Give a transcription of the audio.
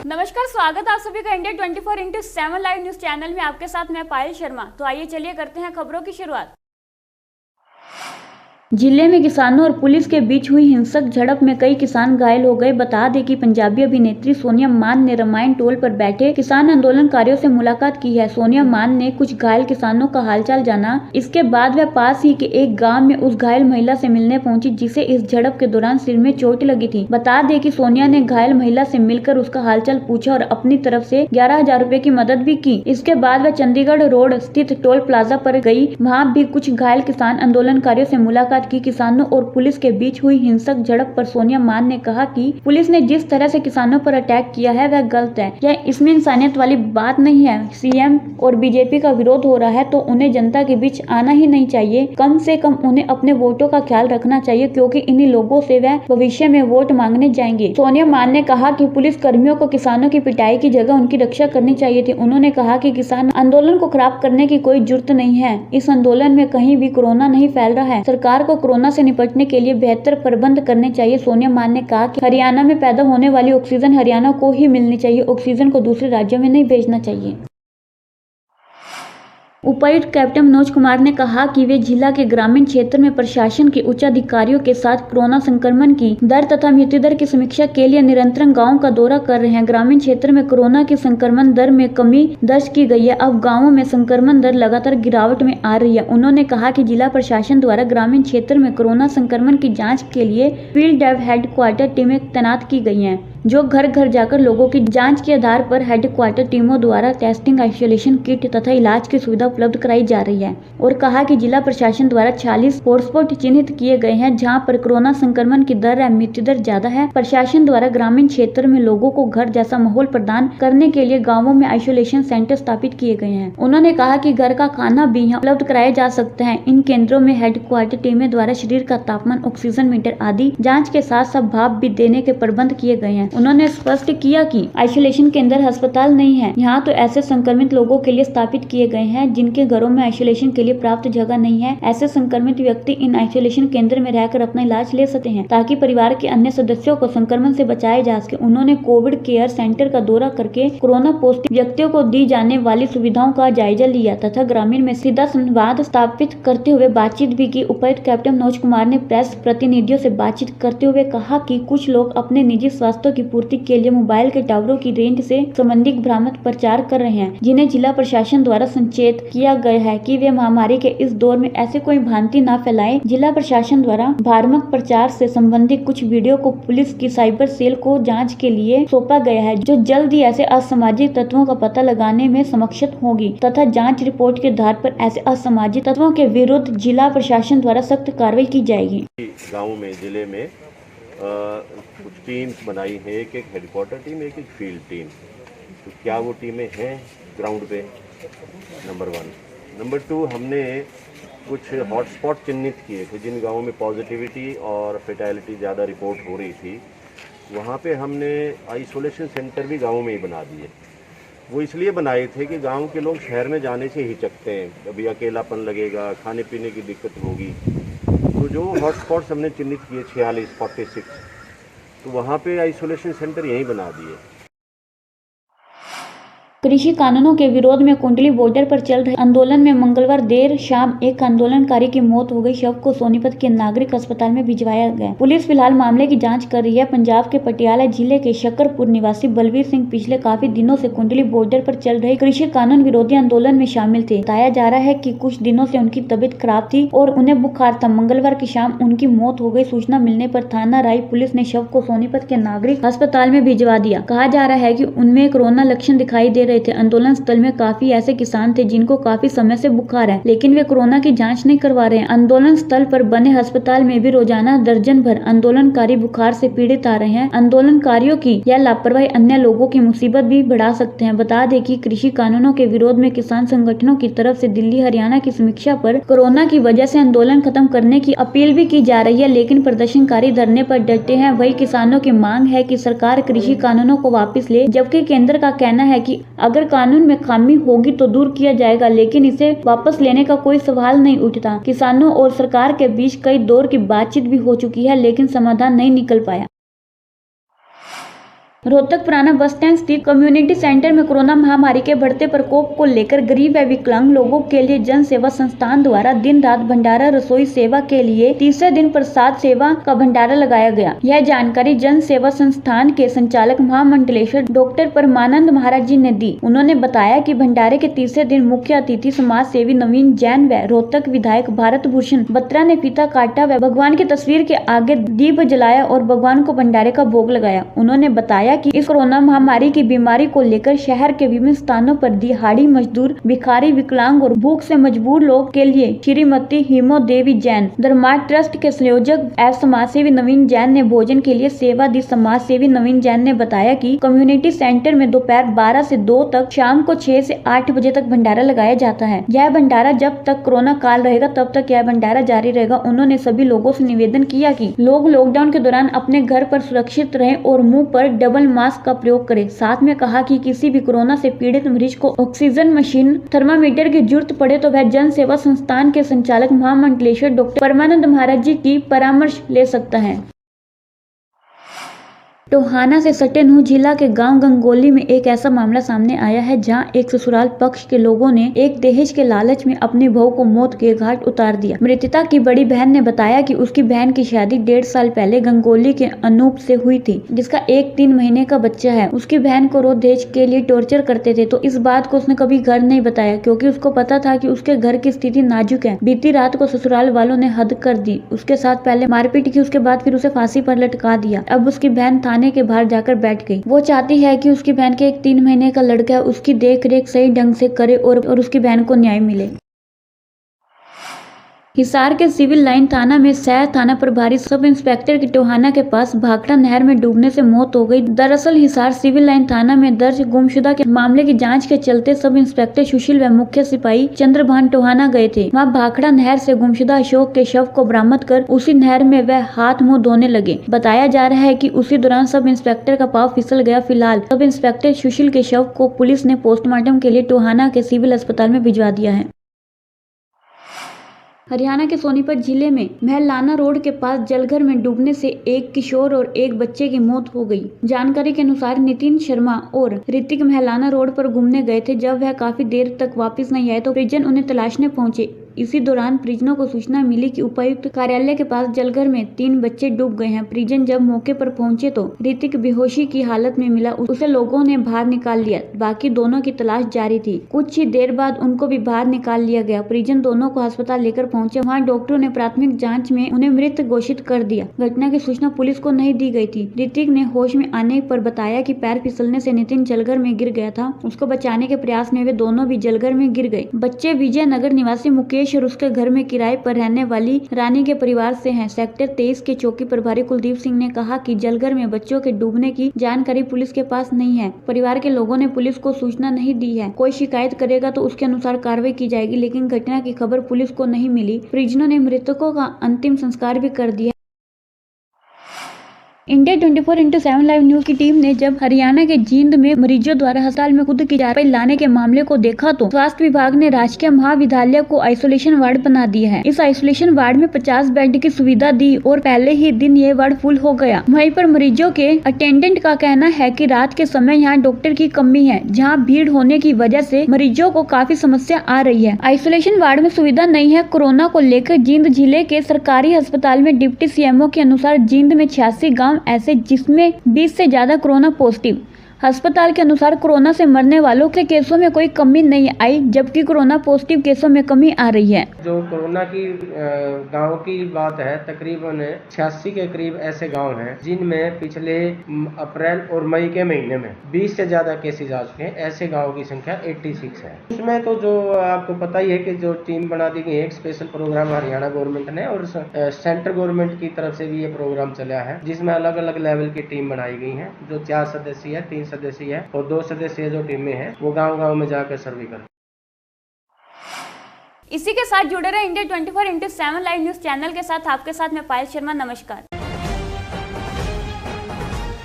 नमस्कार, स्वागत है आप सभी का इंडिया 24/7 लाइव न्यूज चैनल में। आपके साथ मैं पायल शर्मा। तो आइए चलिए करते हैं खबरों की शुरुआत। जिले में किसानों और पुलिस के बीच हुई हिंसक झड़प में कई किसान घायल हो गए। बता दें कि पंजाबी अभिनेत्री सोनिया मान ने रामायण टोल पर बैठे किसान आंदोलनकारियों से मुलाकात की है। सोनिया मान ने कुछ घायल किसानों का हालचाल जाना। इसके बाद वह पास ही के एक गांव में उस घायल महिला से मिलने पहुंची जिसे इस झड़प के दौरान सिर में चोट लगी थी। बता दें कि सोनिया ने घायल महिला से मिलकर उसका हालचाल पूछा और अपनी तरफ से 11,000 रुपए की मदद भी की। इसके बाद वह चंडीगढ़ रोड स्थित टोल प्लाजा पर गई। वहाँ भी कुछ घायल किसान आंदोलनकारियों से मुलाकात की। किसानों और पुलिस के बीच हुई हिंसक झड़प पर सोनिया मान ने कहा कि पुलिस ने जिस तरह से किसानों पर अटैक किया है वह गलत है। यह इसमें इंसानियत वाली बात नहीं है। सीएम और बीजेपी का विरोध हो रहा है तो उन्हें जनता के बीच आना ही नहीं चाहिए। कम से कम उन्हें अपने वोटों का ख्याल रखना चाहिए क्योंकि इन्हीं लोगों से वह भविष्य में वोट मांगने जाएंगे। सोनिया मान ने कहा कि पुलिस कर्मियों को किसानों की पिटाई की जगह उनकी रक्षा करनी चाहिए थी। उन्होंने कहा कि किसान आंदोलन को खराब करने की कोई जरूरत नहीं है। इस आंदोलन में कहीं भी कोरोना नहीं फैल रहा है। सरकार को कोरोना से निपटने के लिए बेहतर प्रबंध करने चाहिए। सोनिया मान ने कहा कि हरियाणा में पैदा होने वाली ऑक्सीजन हरियाणा को ही मिलनी चाहिए। ऑक्सीजन को दूसरे राज्यों में नहीं भेजना चाहिए। उपायुक्त कैप्टन मनोज कुमार ने कहा कि वे जिला के ग्रामीण क्षेत्र में प्रशासन के उच्च अधिकारियों के साथ कोरोना संक्रमण की दर तथा मृत्यु दर की समीक्षा के लिए निरंतर गांवों का दौरा कर रहे हैं। ग्रामीण क्षेत्र में कोरोना की संक्रमण दर में कमी दर्ज की गई है। अब गांवों में संक्रमण दर लगातार गिरावट में आ रही है। उन्होंने कहा कि जिला प्रशासन द्वारा ग्रामीण क्षेत्र में कोरोना संक्रमण की जाँच के लिए फील्ड हेडक्वार्टर टीमें तैनात की गई है जो घर घर जाकर लोगों की जांच के आधार पर हेडक्वार्टर टीमों द्वारा टेस्टिंग, आइसोलेशन किट तथा इलाज की सुविधा उपलब्ध कराई जा रही है। और कहा कि जिला प्रशासन द्वारा 46 हॉटस्पॉट चिन्हित किए गए हैं जहां पर कोरोना संक्रमण की दर है, मृत्यु दर ज्यादा है। प्रशासन द्वारा ग्रामीण क्षेत्र में लोगों को घर जैसा माहौल प्रदान करने के लिए गाँवों में आइसोलेशन सेंटर स्थापित किए गए हैं। उन्होंने कहा कि घर का खाना भी यहाँ उपलब्ध कराया जा सकता है। इन केंद्रों में हेडक्वार्टर टीमें द्वारा शरीर का तापमान, ऑक्सीजन मीटर आदि जाँच के साथ साथ भाप भी देने के प्रबंध किए गए हैं। उन्होंने स्पष्ट किया कि आइसोलेशन केंद्र अस्पताल नहीं है। यहाँ तो ऐसे संक्रमित लोगों के लिए स्थापित किए गए हैं जिनके घरों में आइसोलेशन के लिए प्राप्त जगह नहीं है। ऐसे संक्रमित व्यक्ति इन आइसोलेशन केंद्र में रहकर अपना इलाज ले सकते हैं ताकि परिवार के अन्य सदस्यों को संक्रमण से बचाया जा सके। उन्होंने कोविड केयर सेंटर का दौरा करके कोरोना पॉजिटिव व्यक्तियों को दी जाने वाली सुविधाओं का जायजा लिया तथा ग्रामीण में सीधा संवाद स्थापित करते हुए बातचीत भी की। उपायुक्त कैप्टन मनोज कुमार ने प्रेस प्रतिनिधियों से बातचीत करते हुए कहा कि कुछ लोग अपने निजी स्वास्थ्य की पूर्ति के लिए मोबाइल के टावरों की रेंज से संबंधित भ्रामक प्रचार कर रहे हैं जिन्हें जिला प्रशासन द्वारा संचेत किया गया है कि वे महामारी के इस दौर में ऐसे कोई भ्रांति न फैलाएं। जिला प्रशासन द्वारा भ्रामक प्रचार से संबंधित कुछ वीडियो को पुलिस की साइबर सेल को जांच के लिए सौंपा गया है जो जल्द ही ऐसे असामाजिक तत्वों का पता लगाने में सक्षम होगी तथा जाँच रिपोर्ट के आधार पर ऐसे असामाजिक तत्वों के विरुद्ध जिला प्रशासन द्वारा सख्त कार्रवाई की जाएगी। गाँव में, जिले में कुछ टीम्स बनाई है, एक हेडक्वार्टर टीम, एक फील्ड टीम। तो क्या वो टीमें हैं ग्राउंड पे? नंबर 1। नंबर 2, हमने कुछ हॉटस्पॉट चिन्हित किए थे जिन गाँवों में पॉजिटिविटी और फेटालिटी ज़्यादा रिपोर्ट हो रही थी। वहाँ पे हमने आइसोलेशन सेंटर भी गाँव में ही बना दिए। वो इसलिए बनाए थे कि गांव के लोग शहर में जाने से हिचकते हैं, अभी अकेलापन लगेगा, खाने पीने की दिक्कत होगी। तो जो हॉटस्पॉट्स हमने चिन्हित किए 46, तो वहाँ पे आइसोलेशन सेंटर यहीं बना दिए। कृषि कानूनों के विरोध में कुंडली बॉर्डर पर चल रहे आंदोलन में मंगलवार देर शाम एक आंदोलनकारी की मौत हो गई। शव को सोनीपत के नागरिक अस्पताल में भिजवाया गया। पुलिस फिलहाल मामले की जांच कर रही है। पंजाब के पटियाला जिले के शकरपुर निवासी बलवीर सिंह पिछले काफी दिनों से कुंडली बॉर्डर पर चल रहे कृषि कानून विरोधी आंदोलन में शामिल थे। बताया जा रहा है कि कुछ दिनों से उनकी तबीयत खराब थी और उन्हें बुखार था। मंगलवार की शाम उनकी मौत हो गई। सूचना मिलने पर थाना राई पुलिस ने शव को सोनीपत के नागरिक अस्पताल में भिजवा दिया। कहा जा रहा है कि उनमें कोरोना लक्षण दिखाई दे रहे थे। आंदोलन स्थल में काफी ऐसे किसान थे जिनको काफी समय से बुखार है लेकिन वे कोरोना की जांच नहीं करवा रहे हैं। आंदोलन स्थल पर बने अस्पताल में भी रोजाना दर्जन भर आंदोलनकारी बुखार से पीड़ित आ रहे हैं। आंदोलनकारियों की यह लापरवाही अन्य लोगों की मुसीबत भी बढ़ा सकते हैं। बता दें कि कृषि कानूनों के विरोध में किसान संगठनों की तरफ से दिल्ली, हरियाणा की समीक्षा पर कोरोना की वजह से आंदोलन खत्म करने की अपील भी की जा रही है लेकिन प्रदर्शनकारी धरने पर डटे हैं। वही किसानों की मांग है कि सरकार कृषि कानूनों को वापस ले, जबकि केंद्र का कहना है कि अगर कानून में खामी होगी तो दूर किया जाएगा लेकिन इसे वापस लेने का कोई सवाल नहीं उठता। किसानों और सरकार के बीच कई दौर की बातचीत भी हो चुकी है लेकिन समाधान नहीं निकल पाया। रोहतक पुराना बस स्टैंड स्थित कम्युनिटी सेंटर में कोरोना महामारी के बढ़ते प्रकोप को लेकर गरीब व विकलांग लोगों के लिए जन सेवा संस्थान द्वारा दिन रात भंडारा रसोई सेवा के लिए तीसरे दिन प्रसाद सेवा का भंडारा लगाया गया। यह जानकारी जन सेवा संस्थान के संचालक महामंडलेश्वर डॉक्टर परमानंद महाराज जी ने दी। उन्होंने बताया कि भंडारे के तीसरे दिन मुख्य अतिथि समाज सेवी नवीन जैन व रोहतक विधायक भारत भूषण बत्रा ने फीता काटा व भगवान की तस्वीर के आगे दीप जलाया और भगवान को भंडारे का भोग लगाया। उन्होंने बताया कि इस कोरोना महामारी की बीमारी को लेकर शहर के विभिन्न स्थानों पर दिहाड़ी मजदूर, भिखारी, विकलांग और भूख से मजबूर लोग के लिए श्रीमती हिमो देवी जैन धर्मार्थ ट्रस्ट के संयोजक एवं समाज सेवी नवीन जैन ने भोजन के लिए सेवा दी। समाज सेवी नवीन जैन ने बताया कि कम्युनिटी सेंटर में दोपहर 12 से 2 तक, शाम को 6 से 8 बजे तक भंडारा लगाया जाता है। यह भंडारा जब तक कोरोना काल रहेगा तब तक यह भंडारा जारी रहेगा। उन्होंने सभी लोगों से निवेदन किया कि लोग लॉकडाउन के दौरान अपने घर पर सुरक्षित रहें और मुंह पर डबल मास्क का प्रयोग करें। साथ में कहा कि किसी भी कोरोना से पीड़ित मरीज को ऑक्सीजन मशीन, थर्मामीटर की जरूरत पड़े तो वह जन सेवा संस्थान के संचालक महामंडलेश्वर डॉक्टर परमानंद महाराज जी की परामर्श ले सकता है। टोहाना से सटे नूह जिला के गांव गंगोली में एक ऐसा मामला सामने आया है जहां एक ससुराल पक्ष के लोगों ने एक दहेज के लालच में अपनी बहू को मौत के घाट उतार दिया। मृतका की बड़ी बहन ने बताया कि उसकी बहन की शादी 1.5 साल पहले गंगोली के अनूप से हुई थी, जिसका एक 3 महीने का बच्चा है। उसकी बहन को रोज दहेज के लिए टॉर्चर करते थे, तो इस बात को उसने कभी घर नहीं बताया क्योंकि उसको पता था कि उसके घर की स्थिति नाजुक है। बीती रात को ससुराल वालों ने हद कर दी, उसके साथ पहले मारपीट की, उसके बाद फिर उसे फांसी पर लटका दिया। अब उसकी बहन थाने के बाहर जाकर बैठ गई। वो चाहती है कि उसकी बहन के एक 3 महीने का लड़का है, उसकी देख रेख सही ढंग से करे और उसकी बहन को न्याय मिले। हिसार के सिविल लाइन थाना में सह थाना प्रभारी सब इंस्पेक्टर की टोहाना के पास भाखड़ा नहर में डूबने से मौत हो गई। दरअसल हिसार सिविल लाइन थाना में दर्ज गुमशुदा के मामले की जांच के चलते सब इंस्पेक्टर सुशील व मुख्य सिपाही चंद्रभान टोहाना गए थे। वहां भाखड़ा नहर से गुमशुदा अशोक के शव को बरामद कर उसी नहर में वह हाथ मुंह धोने लगे। बताया जा रहा है कि उसी दौरान सब इंस्पेक्टर का पांव फिसल गया। फिलहाल सब इंस्पेक्टर सुशील के शव को पुलिस ने पोस्टमार्टम के लिए टोहाना के सिविल अस्पताल में भिजवा दिया है। हरियाणा के सोनीपत जिले में महलाना रोड के पास जलघर में डूबने से एक किशोर और एक बच्चे की मौत हो गई। जानकारी के अनुसार नितिन शर्मा और ऋतिक महलाना रोड पर घूमने गए थे। जब वह काफी देर तक वापस नहीं आए तो परिजन उन्हें तलाशने पहुंचे। इसी दौरान परिजनों को सूचना मिली कि उपायुक्त कार्यालय के पास जलघर में 3 बच्चे डूब गए हैं। परिजन जब मौके पर पहुंचे तो ऋतिक बेहोशी की हालत में मिला। उसे लोगों ने बाहर निकाल लिया। बाकी दोनों की तलाश जारी थी। कुछ ही देर बाद उनको भी बाहर निकाल लिया गया। परिजन दोनों को अस्पताल लेकर पहुंचे। वहां डॉक्टरों ने प्राथमिक जांच में उन्हें मृत घोषित कर दिया। घटना की सूचना पुलिस को नहीं दी गई थी। ऋतिक ने होश में आने पर बताया कि पैर फिसलने से नितिन जलघर में गिर गया था। उसको बचाने के प्रयास में वे दोनों भी जलघर में गिर गए। बच्चे विजयनगर निवासी मुकेश और उसके घर में किराए पर रहने वाली रानी के परिवार से हैं। सेक्टर 23 के चौकी प्रभारी कुलदीप सिंह ने कहा कि जलघर में बच्चों के डूबने की जानकारी पुलिस के पास नहीं है। परिवार के लोगों ने पुलिस को सूचना नहीं दी है। कोई शिकायत करेगा तो उसके अनुसार कार्रवाई की जाएगी, लेकिन घटना की खबर पुलिस को नहीं मिली। परिजनों ने मृतकों का अंतिम संस्कार भी कर दिया। इंडिया 24/7 लाइव न्यूज की टीम ने जब हरियाणा के जींद में मरीजों द्वारा अस्पताल में खुद की चारपाई लाने के मामले को देखा तो स्वास्थ्य विभाग ने राजकीय महाविद्यालय को आइसोलेशन वार्ड बना दिया है। इस आइसोलेशन वार्ड में 50 बेड की सुविधा दी और पहले ही दिन ये वार्ड फुल हो गया। वहीं पर मरीजों के अटेंडेंट का कहना है कि रात के समय यहाँ डॉक्टर की कमी है, जहाँ भीड़ होने की वजह से मरीजों को काफी समस्या आ रही है। आइसोलेशन वार्ड में सुविधा नहीं है। कोरोना को लेकर जींद जिले के सरकारी अस्पताल में डिप्टी सीएमओ के अनुसार जींद में 86 गाँव ऐसे जिसमें 20 से ज्यादा कोरोना पॉजिटिव। अस्पताल के अनुसार कोरोना से मरने वालों के केसों में कोई कमी नहीं आई, जबकि कोरोना पॉजिटिव केसों में कमी आ रही है। जो कोरोना की गांव की बात है, तकरीबन 86 के करीब ऐसे गांव हैं जिनमें पिछले अप्रैल और मई के महीने में 20 से ज्यादा केसेज आ चुके हैं। ऐसे गाँव की संख्या 86 है। उसमें तो जो आपको पता ही है कि जो टीम बना दी गई है, एक स्पेशल प्रोग्राम हरियाणा गवर्नमेंट ने और सेंट्रल गवर्नमेंट की तरफ से भी ये प्रोग्राम चला है, जिसमें अलग अलग लेवल की टीम बनाई गई है। जो 4 सदस्यीय है, 3 सदस्यीय है और 2 सदस्यीय जो टीमें हैं वो गांव-गांव में जाकर सर्वे कर। इसी के साथ जुड़े रहे इंडिया 24/7 लाइव न्यूज चैनल के साथ। आपके साथ मैं पायल शर्मा। नमस्कार।